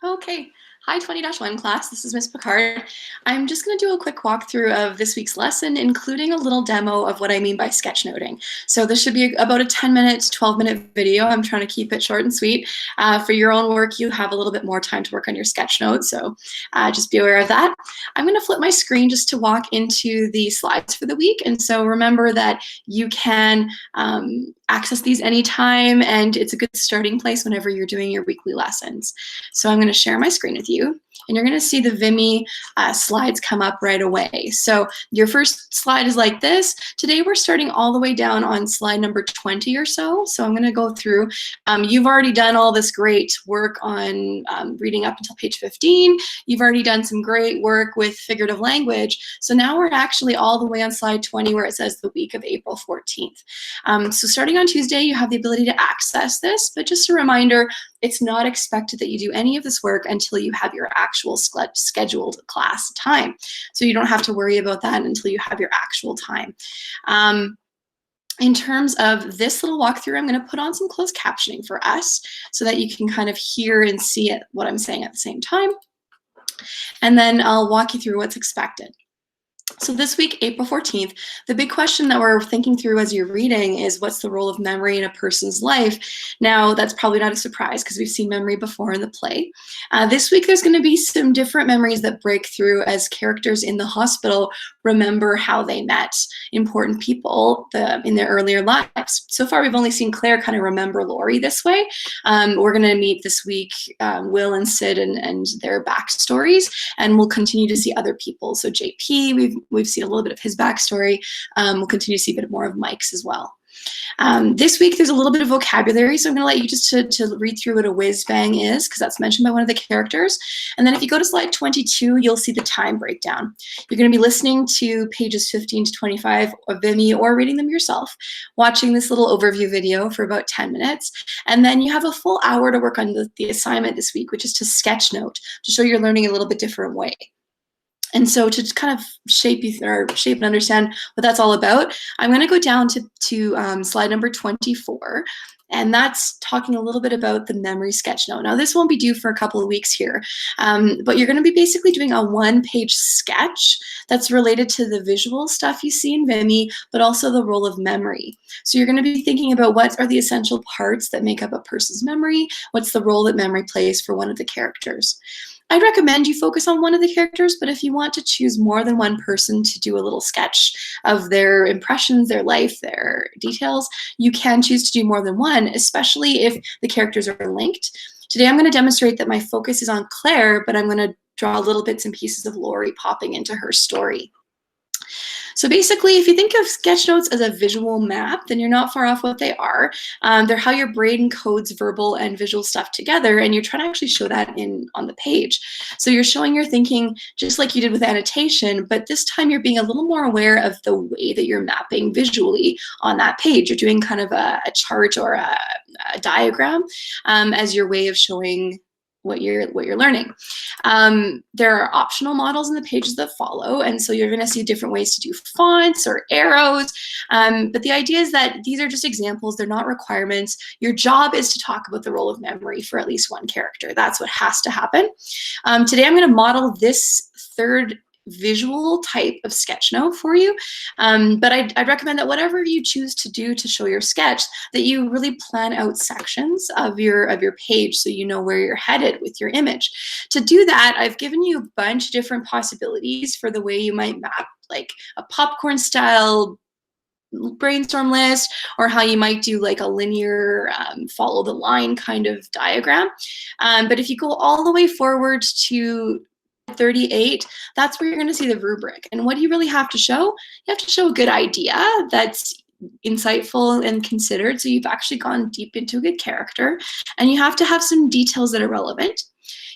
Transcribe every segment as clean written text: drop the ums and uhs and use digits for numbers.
Okay. Hi, 20-1 class. This is Miss Picard. I'm just going to do a quick walkthrough of this week's lesson, including a little demo of what I mean by sketchnoting. So this should be about a 10-minute, 12-minute video. I'm trying to keep it short and sweet. For your own work, you have a little bit more time to work on your sketch notes, so just be aware of that. I'm going to flip my screen just to walk into the slides for the week. And so remember that you can access these anytime, and it's a good starting place whenever you're doing your weekly lessons. So I'm going to share my screen with you, and you're going to see the Vimy slides come up right away. So your first slide is like this. Today we're starting all the way down on slide number 20 or so. So I'm going to go through. You've already done all this great work on reading up until page 15. You've already done some great work with figurative language. So now we're actually all the way on slide 20 where it says the week of April 14th. So starting on Tuesday, you have the ability to access this, but just a reminder, it's not expected that you do any of this work until you have your actual scheduled class time. So you don't have to worry about that until you have your actual time. In terms of this little walkthrough, I'm going to put on some closed captioning for us so that you can kind of hear and see what I'm saying at the same time. And then I'll walk you through what's expected. So this week, April 14th, the big question that we're thinking through as you're reading is what's the role of memory in a person's life? Now, that's probably not a surprise because we've seen memory before in the play. This week, there's going to be some different memories that break through as characters in the hospital remember how they met important people in their earlier lives. So far, we've only seen Claire kind of remember Laurie this way. We're going to meet this week Will and Sid and their backstories, and we'll continue to see other people. So JP, we've seen a little bit of his backstory. We'll continue to see a bit more of Mike's as well. This week, there's a little bit of vocabulary, so I'm going to let you just to read through what a whiz-bang is, because that's mentioned by one of the characters. And then if you go to slide 22, you'll see the time breakdown. You're going to be listening to pages 15 to 25 of Vimy or reading them yourself, watching this little overview video for about 10 minutes. And then you have a full hour to work on the assignment this week, which is to Sketchnote, to show you're learning a little bit different way. And so to kind of shape and understand what that's all about, I'm going to go down to slide number 24. And that's talking a little bit about the memory sketch note. Now, this won't be due for a couple of weeks here, but you're going to be basically doing a one-page sketch that's related to the visual stuff you see in Vimy, but also the role of memory. So you're going to be thinking about what are the essential parts that make up a person's memory, what's the role that memory plays for one of the characters. I'd recommend you focus on one of the characters, but if you want to choose more than one person to do a little sketch of their impressions, their life, their details, you can choose to do more than one, especially if the characters are linked. Today, I'm going to demonstrate that my focus is on Claire, but I'm going to draw little bits and pieces of Laurie popping into her story. So basically, if you think of sketch notes as a visual map, then you're not far off what they are. They're how your brain codes verbal and visual stuff together, and you're trying to actually show that on the page. So you're showing your thinking just like you did with annotation, but this time you're being a little more aware of the way that you're mapping visually on that page. You're doing kind of a chart or a diagram as your way of showing what you're learning. There are optional models in the pages that follow, and so you're going to see different ways to do fonts or arrows, but the idea is that these are just examples. They're not requirements. Your job is to talk about the role of memory for at least one character. That's what has to happen. Today I'm going to model this third visual type of sketch note for you, but I'd recommend that whatever you choose to do to show your sketch, that you really plan out sections of your page so you know where you're headed with your image. To do that, I've given you a bunch of different possibilities for the way you might map, like a popcorn style brainstorm list, or how you might do like a linear follow the line kind of diagram. But if you go all the way forward to 38, that's where you're going to see the rubric. And what do you really have to show? You have to show a good idea that's insightful and considered, so you've actually gone deep into a good character, and you have to have some details that are relevant.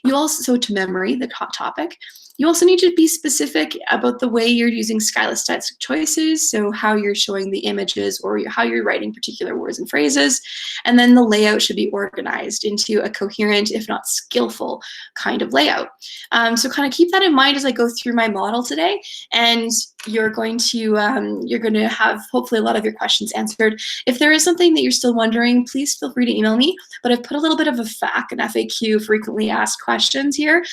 You also, so to memory, the hot topic, You also need to be specific about the way you're using stylistic choices, so how you're showing the images or how you're writing particular words and phrases. And then the layout should be organized into a coherent, if not skillful, kind of layout. So kind of keep that in mind as I go through my model today, and you're going to have hopefully a lot of your questions answered. If there is something that you're still wondering, please feel free to email me, but I've put a little bit of a FAQ, an FAQ, frequently asked questions here,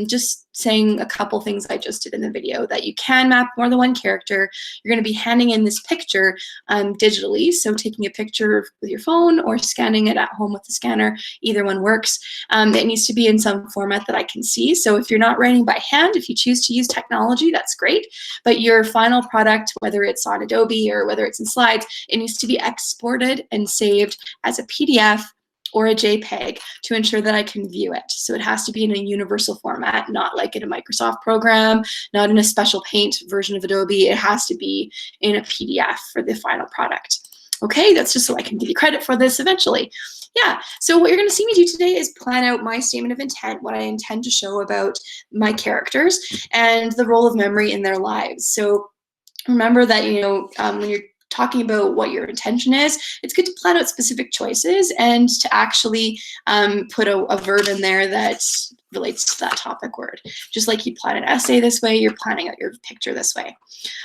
just saying a couple things I just did in the video, that you can map more than one character. You're going to be handing in this picture digitally, so taking a picture with your phone or scanning it at home with the scanner, either one works. It needs to be in some format that I can see. So if you're not writing by hand, if you choose to use technology, that's great. But your final product, whether it's on Adobe or whether it's in slides, it needs to be exported and saved as a PDF or a JPEG to ensure that I can view it. So it has to be in a universal format, not like in a Microsoft program, not in a special Paint version of Adobe. It has to be in a PDF for the final product. Okay, that's just so I can give you credit for this eventually. Yeah, so what you're going to see me do today is plan out my statement of intent, what I intend to show about my characters and the role of memory in their lives. So remember that, when you're talking about what your intention is, it's good to plan out specific choices and to actually put a verb in there that relates to that topic word. Just like you plan an essay this way, you're planning out your picture this way.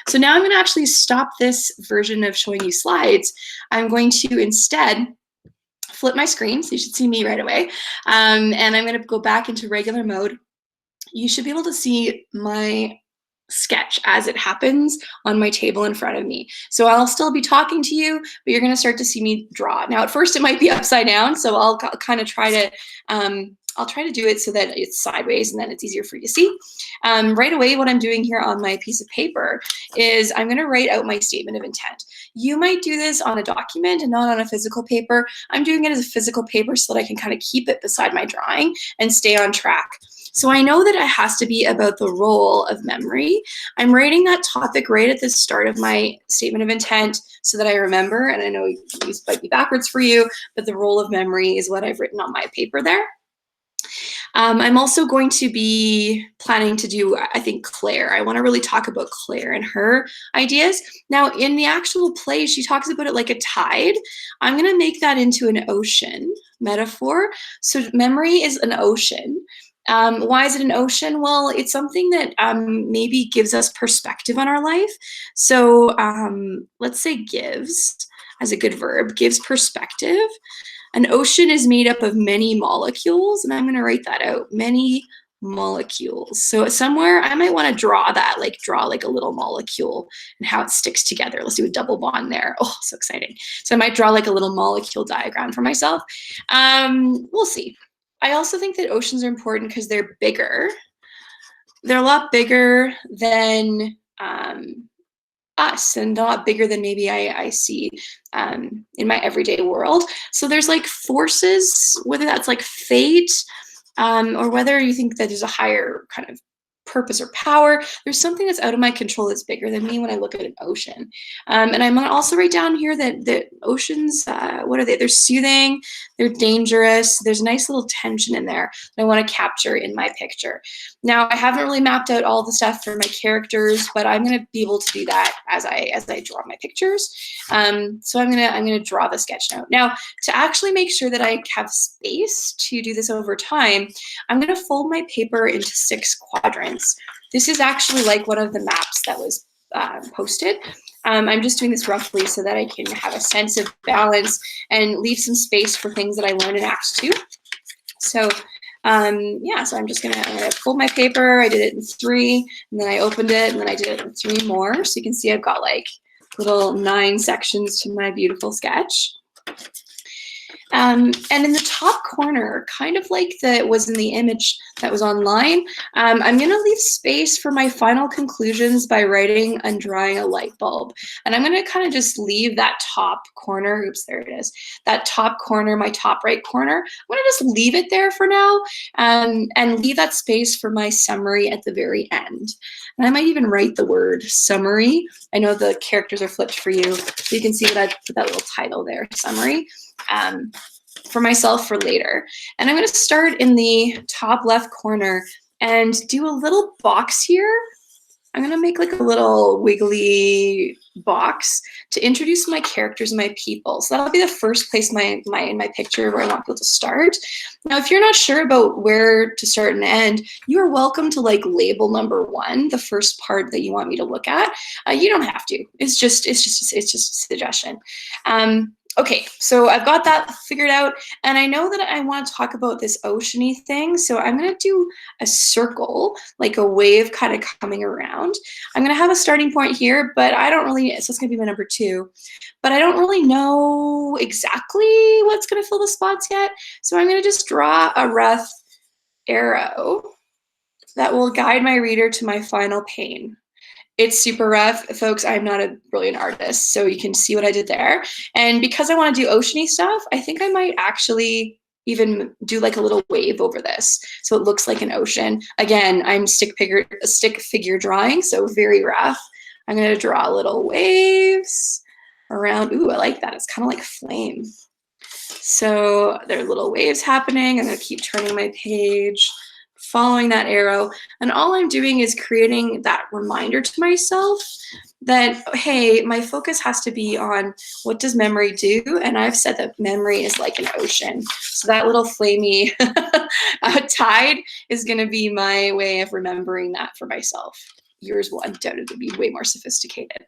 So now I'm going to actually stop this version of showing you slides. I'm going to instead flip my screen, so you should see me right away. And I'm going to go back into regular mode. You should be able to see my sketch as it happens on my table in front of me. So I'll still be talking to you, but you're going to start to see me draw. Now, at first it might be upside down, so I'll kind of try to do it so that it's sideways and then it's easier for you to see. Right away, what I'm doing here on my piece of paper is I'm going to write out my statement of intent. You might do this on a document and not on a physical paper. I'm doing it as a physical paper so that I can kind of keep it beside my drawing and stay on track. So I know that it has to be about the role of memory. I'm writing that topic right at the start of my statement of intent so that I remember, and I know these might be backwards for you, but the role of memory is what I've written on my paper there. I'm also going to be planning to do, I think, Claire. I want to really talk about Claire and her ideas. Now, in the actual play, she talks about it like a tide. I'm going to make that into an ocean metaphor. So memory is an ocean. Why is it an ocean? Well, it's something that maybe gives us perspective on our life. So let's say gives as a good verb, gives perspective. An ocean is made up of many molecules, and I'm going to write that out, many molecules. So somewhere I might want to draw that, like draw like a little molecule and how it sticks together. Let's do a double bond there. Oh, so exciting. So I might draw like a little molecule diagram for myself. We'll see. I also think that oceans are important because they're bigger. They're a lot bigger than us and a lot bigger than maybe I see in my everyday world. So there's like forces, whether that's like fate or whether you think that there's a higher kind of purpose or power, there's something that's out of my control that's bigger than me when I look at an ocean. And I'm going to also write down here that oceans, what are they? They're soothing, they're dangerous. There's a nice little tension in there that I want to capture in my picture. Now, I haven't really mapped out all the stuff for my characters, but I'm going to be able to do that as I draw my pictures. So I'm going to draw the sketch note. Now, to actually make sure that I have space to do this over time, I'm going to fold my paper into 6 quadrants. This is actually like one of the maps that was posted. I'm just doing this roughly so that I can have a sense of balance and leave some space for things that I learned in Acts 2. So yeah, so I'm gonna fold my paper. I did it in 3, and then I opened it, and then I did it in 3 more. So you can see I've got like little 9 sections to my beautiful sketch. And in the top corner, kind of like that was in the image that was online, I'm going to leave space for my final conclusions by writing and drawing a light bulb. And I'm going to kind of just leave that top corner, oops, there it is, that top corner, my top right corner. I'm going to just leave it there for now and leave that space for my summary at the very end. And I might even write the word summary. I know the characters are flipped for you, so you can see that I put that little title there, summary. For myself for later. And I'm going to start in the top left corner and do a little box here. I'm gonna make like a little wiggly box to introduce my characters and my people. So that'll be the first place in my picture where I want people to start. Now, if you're not sure about where to start and end, you are welcome to like label number 1, the first part that you want me to look at. You don't have to. It's just a suggestion. Okay, so I've got that figured out, and I know that I want to talk about this oceany thing, so I'm gonna do a circle, like a wave kind of coming around. I'm gonna have a starting point here, but I don't really, so it's gonna be my number 2, but I don't really know exactly what's gonna fill the spots yet, so I'm gonna just draw a rough arrow that will guide my reader to my final pane. It's super rough, folks. I'm not a brilliant artist, so you can see what I did there. And because I want to do oceany stuff, I think I might actually even do like a little wave over this, so it looks like an ocean. Again, I'm stick figure drawing, so very rough. I'm gonna draw little waves around. Ooh, I like that. It's kind of like flame. So there are little waves happening. I'm gonna keep turning my page, following that arrow, and all I'm doing is creating that reminder to myself that, hey, my focus has to be on what does memory do, and I've said that memory is like an ocean. So that little flamey tide is going to be my way of remembering that for myself. Yours will undoubtedly be way more sophisticated.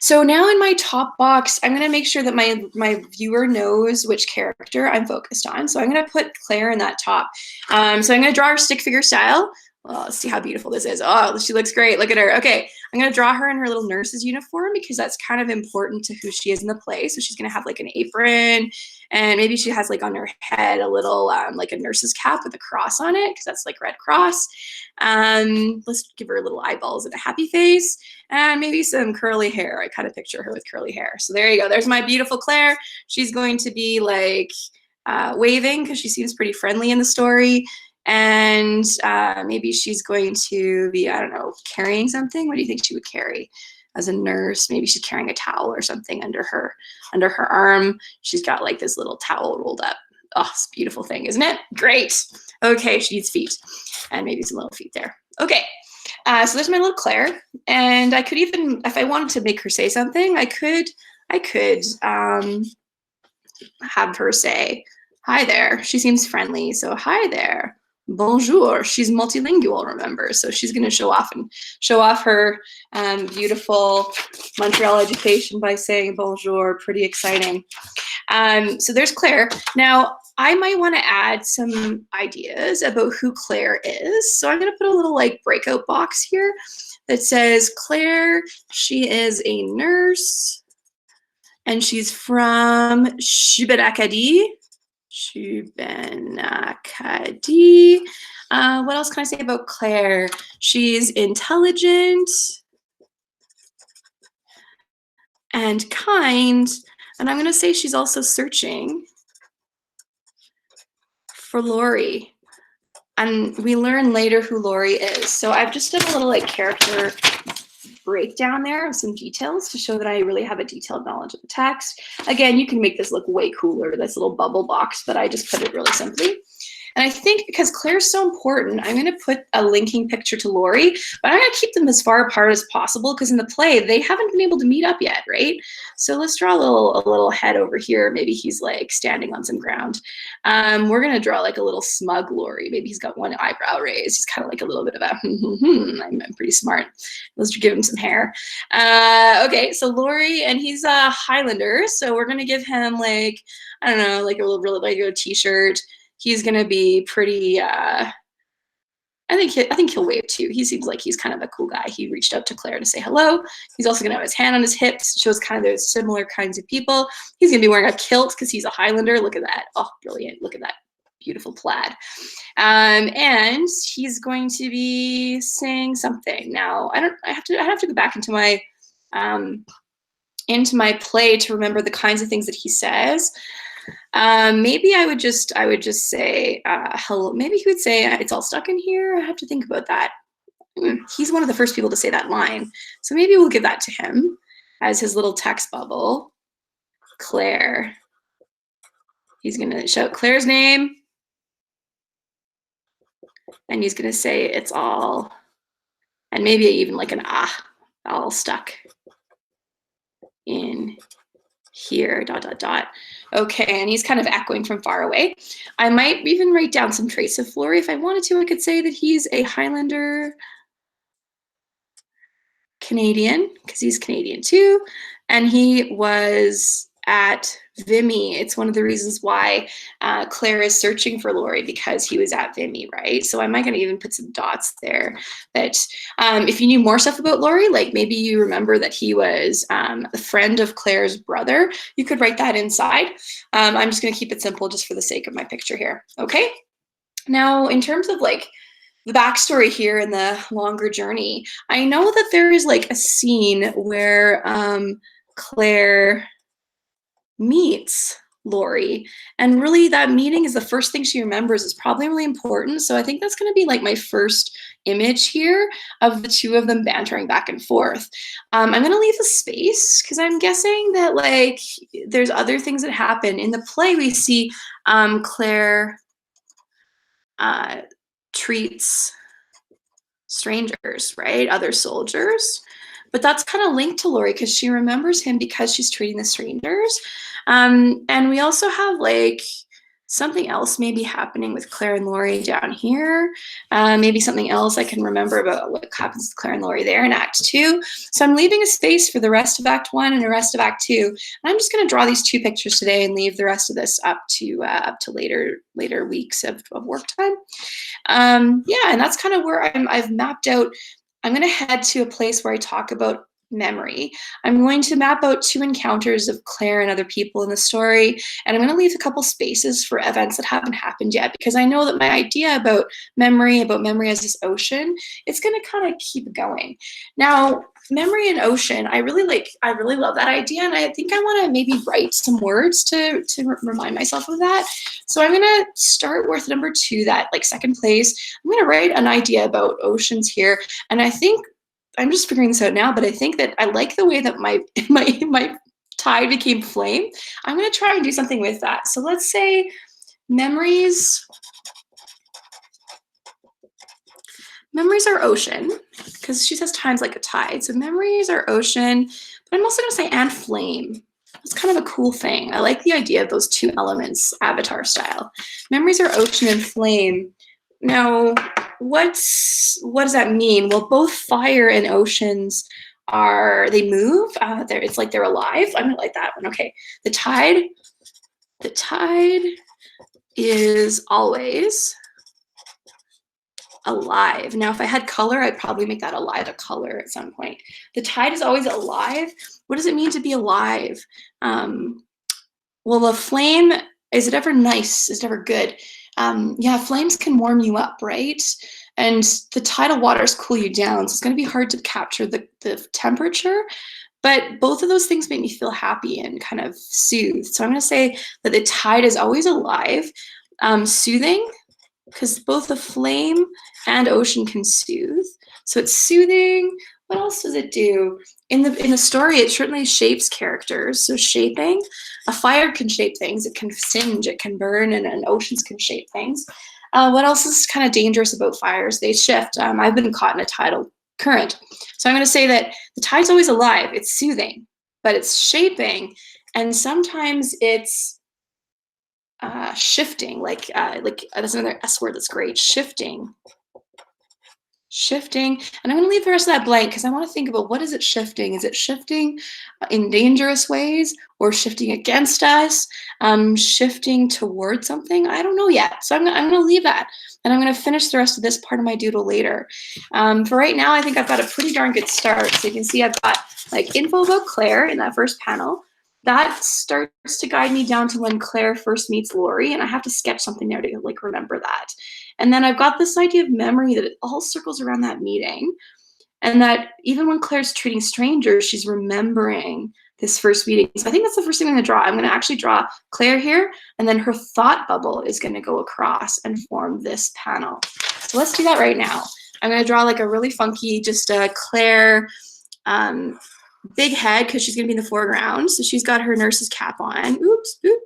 So now in my top box, I'm gonna make sure that my viewer knows which character I'm focused on. So I'm gonna put Claire in that top. So I'm gonna draw her stick figure style. Well, let's see how beautiful this is. Oh, she looks great, look at her. Okay, I'm gonna draw her in her little nurse's uniform because that's kind of important to who she is in the play. So she's gonna have like an apron, and maybe she has like on her head a little like a nurse's cap with a cross on it because that's like Red Cross. Let's give her little eyeballs and a happy face, and maybe some curly hair. I kind of picture her with curly hair. So there you go. There's my beautiful Claire. She's going to be like waving because she seems pretty friendly in the story. And maybe she's going to be, I don't know, carrying something. What do you think she would carry as a nurse? Maybe she's carrying a towel or something under her arm. She's got like this little towel rolled up. Oh, it's a beautiful thing, isn't it? Great. Okay, she needs feet, and maybe some little feet there. Okay, so there's my little Claire, and I could even, if I wanted to make her say something, I could have her say, "Hi there." She seems friendly, so hi there. Bonjour. She's multilingual, remember, so she's going to show off her beautiful Montreal education by saying bonjour. Pretty exciting. So there's Claire. Now, I might want to add some ideas about who Claire is. So I'm going to put a little like breakout box here that says Claire, she is a nurse, and she's from Shubenacadie. What else can I say about Claire? She's intelligent and kind, and I'm going to say she's also searching for Laurie. And we learn later who Laurie is. So I've just done a little like character breakdown there of some details to show that I really have a detailed knowledge of the text. Again, you can make this look way cooler, this little bubble box, but I just put it really simply. And I think because Claire's so important, I'm going to put a linking picture to Laurie, but I'm going to keep them as far apart as possible because in the play, they haven't been able to meet up yet, right? So let's draw a little head over here. Maybe he's like standing on some ground. We're going to draw like a little smug Laurie. Maybe he's got one eyebrow raised. He's kind of like a little bit of a, I'm pretty smart. Let's give him some hair. Okay, so Laurie, and he's a Highlander. So we're going to give him like, I don't know, like a little really regular t-shirt. He's gonna be pretty. I think he'll wave too. He seems like he's kind of a cool guy. He reached out to Claire to say hello. He's also gonna have his hand on his hips. Shows kind of those similar kinds of people. He's gonna be wearing a kilt because he's a Highlander. Look at that. Oh, brilliant! Look at that beautiful plaid. And he's going to be saying something. Now I have to go back into my play to remember the kinds of things that he says. Maybe I would just say hello. Maybe he would say it's all stuck in here. I have to think about that. He's one of the first people to say that line, so maybe we'll give that to him as his little text bubble. Claire. He's gonna shout Claire's name, And he's going to say it's all, and maybe even like an all stuck in here, dot, dot, dot. Okay, and he's kind of echoing from far away. I might even write down some traits of Laurie. If I wanted to, I could say that he's a Highlander Canadian, because he's Canadian too, and he was at Vimy. It's one of the reasons why Claire is searching for Laurie, because he was at Vimy, right? So I might gonna even put some dots there that if you knew more stuff about Laurie, like maybe you remember that he was a friend of Claire's brother, you could write that inside. I'm just gonna keep it simple just for the sake of my picture here, okay? Now, in terms of like the backstory here in the longer journey, I know that there is like a scene where Claire meets Laurie, and really that meeting is the first thing she remembers. Is probably really important. So I think that's going to be like my first image here of the two of them bantering back and forth. I'm going to leave a space because I'm guessing that like there's other things that happen in the play. We see Claire treats strangers, right? Other soldiers. But that's kind of linked to Laurie because she remembers him because she's treating the strangers. And we also have like something else maybe happening with Claire and Laurie down here. Maybe something else I can remember about what happens to Claire and Laurie there in Act 2. So I'm leaving a space for the rest of Act 1 and the rest of Act 2. And I'm just going to draw these two pictures today and leave the rest of this up to later weeks of work time. Yeah, and that's kind of where I've mapped out. I'm going to head to a place where I talk about memory. I'm going to map out 2 encounters of Claire and other people in the story, and I'm going to leave a couple spaces for events that haven't happened yet, because I know that my idea about memory as this ocean, it's going to kind of keep going. Now, memory and ocean, I really love that idea, and I think I want to maybe write some words to remind myself of that. So I'm going to start with number 2, that like second place. I'm going to write an idea about oceans here, and I think I'm just figuring this out now, but I think that I like the way that my tide became flame. I'm going to try and do something with that. So let's say memories are ocean, because she says time's like a tide. So memories are ocean, but I'm also going to say and flame. It's kind of a cool thing. I like the idea of those 2 elements, Avatar style. Memories are ocean and flame. Now, what does that mean? Well, both fire and oceans they move. It's like they're alive. I'm gonna like that one. Okay, the tide is always alive. Now, if I had color, I'd probably make that alive a color at some point. The tide is always alive. What does it mean to be alive? Well, the flame, is it ever nice? Is it ever good? Yeah, flames can warm you up, right? And the tidal waters cool you down. So it's going to be hard to capture the temperature. But both of those things make me feel happy and kind of soothed. So I'm going to say that the tide is always alive, soothing, because both the flame and ocean can soothe. So it's soothing. What else does it do? In the story, it certainly shapes characters. So shaping, a fire can shape things. It can singe, it can burn, and oceans can shape things. What else is kind of dangerous about fires? They shift. I've been caught in a tidal current. So I'm going to say that the tide's always alive. It's soothing, but it's shaping, and sometimes it's shifting. Like that's another S word that's great. Shifting. And I'm going to leave the rest of that blank because I want to think about what is it shifting. Is it shifting in dangerous ways or shifting against us? Shifting towards something? I don't know yet. So I'm going to leave that, and I'm going to finish the rest of this part of my doodle later. For right now, I think I've got a pretty darn good start. So you can see I've got like info about Claire in that first panel. That starts to guide me down to when Claire first meets Laurie, and I have to sketch something there to like remember that. And then I've got this idea of memory that it all circles around that meeting, and that even when Claire's treating strangers, she's remembering this first meeting. So I think that's the first thing I'm going to draw. I'm going to actually draw Claire here, and then her thought bubble is going to go across and form this panel. So let's do that right now. I'm going to draw like a really funky, just a Claire big head, because she's going to be in the foreground. So she's got her nurse's cap on. Oops, boop,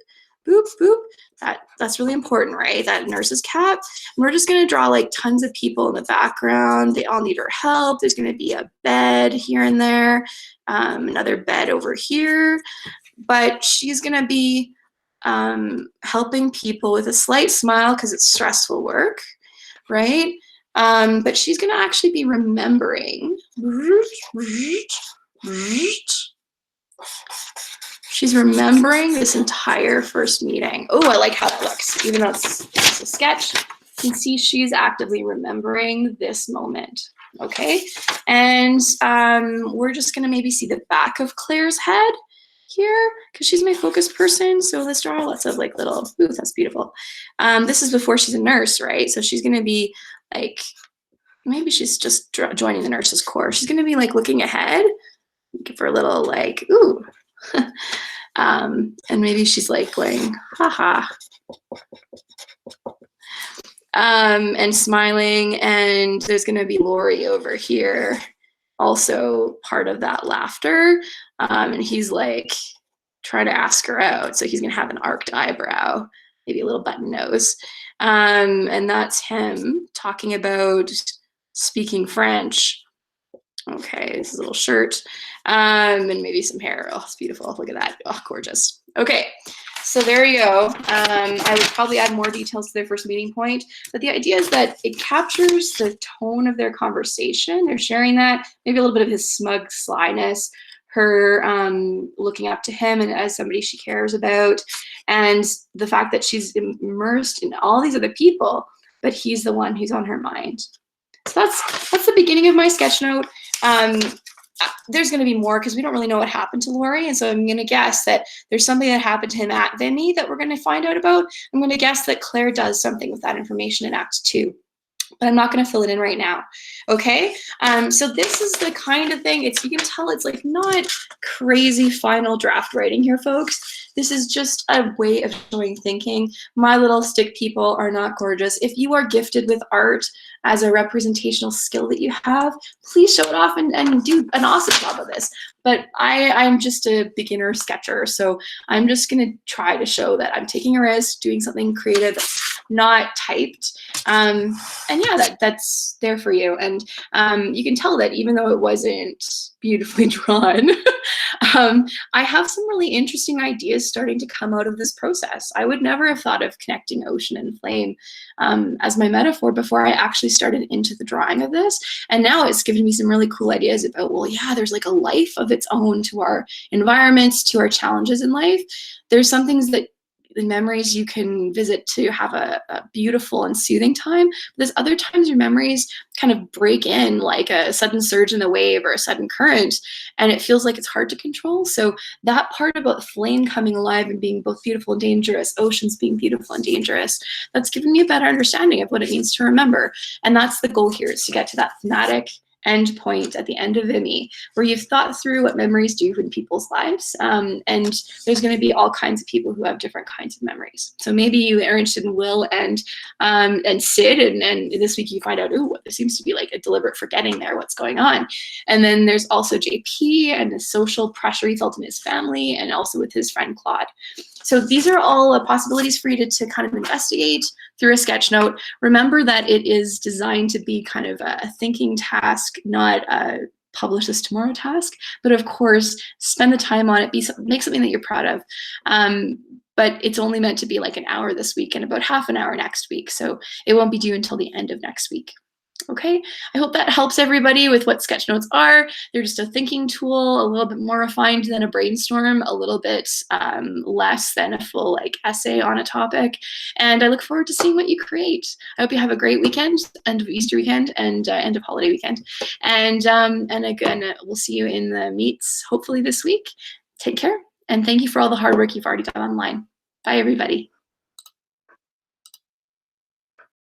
boop, boop. That's really important, right? That nurse's cap. And we're just gonna draw like tons of people in the background. They all need her help. There's gonna be a bed here and there, another bed over here. But she's gonna be helping people with a slight smile because it's stressful work, right? But she's gonna actually be remembering. She's remembering this entire first meeting. Oh, I like how that looks. Even though it's a sketch, you can see she's actively remembering this moment. Okay, and we're just gonna maybe see the back of Claire's head here because she's my focus person. So let's draw lots of like little, ooh, that's beautiful. This is before she's a nurse, right? So she's gonna be like, maybe she's just joining the nurses corps. She's gonna be like looking ahead, give her a little like, ooh. And maybe she's like going, haha. And smiling, and there's gonna be Laurie over here, also part of that laughter. And he's like trying to ask her out. So he's gonna have an arched eyebrow, maybe a little button nose. And that's him talking about speaking French. Okay, this is a little shirt, and maybe some hair. Oh, it's beautiful. Look at that. Oh, gorgeous. Okay, so there you go. I would probably add more details to their first meeting point, but the idea is that it captures the tone of their conversation. They're sharing that, maybe a little bit of his smug slyness, her looking up to him and as somebody she cares about, and the fact that she's immersed in all these other people, but he's the one who's on her mind. So that's the beginning of my sketch note. There's going to be more because we don't really know what happened to Laurie, and so I'm going to guess that there's something that happened to him at Vimy that we're going to find out about. I'm going to guess that Claire does something with that information in Act 2. But I'm not going to fill it in right now. Okay, so this is the kind of thing, you can tell it's like not crazy final draft writing here, folks. This is just a way of showing thinking. My little stick people are not gorgeous. If you are gifted with art as a representational skill that you have, please show it off and do an awesome job of this. But I'm just a beginner sketcher, so I'm just going to try to show that I'm taking a risk, doing something creative that's not typed. And yeah, that's there for you. And you can tell that even though it wasn't beautifully drawn, I have some really interesting ideas starting to come out of this process. I would never have thought of connecting ocean and flame as my metaphor before I actually started into the drawing of this. And now it's given me some really cool ideas about, well, yeah, there's like a life of its own to our environments, to our challenges in life. There's some things that the memories you can visit to have a beautiful and soothing time. But there's other times your memories kind of break in like a sudden surge in the wave or a sudden current, and it feels like it's hard to control. So that part about flame coming alive and being both beautiful and dangerous, oceans being beautiful and dangerous, that's given me a better understanding of what it means to remember. And that's the goal here, is to get to that thematic end point at the end of Vimy, where you've thought through what memories do in people's lives. And there's going to be all kinds of people who have different kinds of memories. So maybe you are interested in Will and Sid, and this week you find out, ooh, there seems to be like a deliberate forgetting there, what's going on. And then there's also JP and the social pressure he felt in his family and also with his friend Claude. So these are all possibilities for you to kind of investigate through a sketch note. Remember that it is designed to be kind of a thinking task, not a publish this tomorrow task, but of course, spend the time on it, make something that you're proud of. But it's only meant to be like an hour this week and about half an hour next week. So it won't be due until the end of next week. Okay, I hope that helps everybody with what sketch notes are. They're just a thinking tool, a little bit more refined than a brainstorm, a little bit less than a full like essay on a topic. And I look forward to seeing what you create. I hope you have a great weekend, end of Easter weekend and end of holiday weekend. And again, we'll see you in the meets hopefully this week. Take care, and thank you for all the hard work you've already done online. Bye, everybody.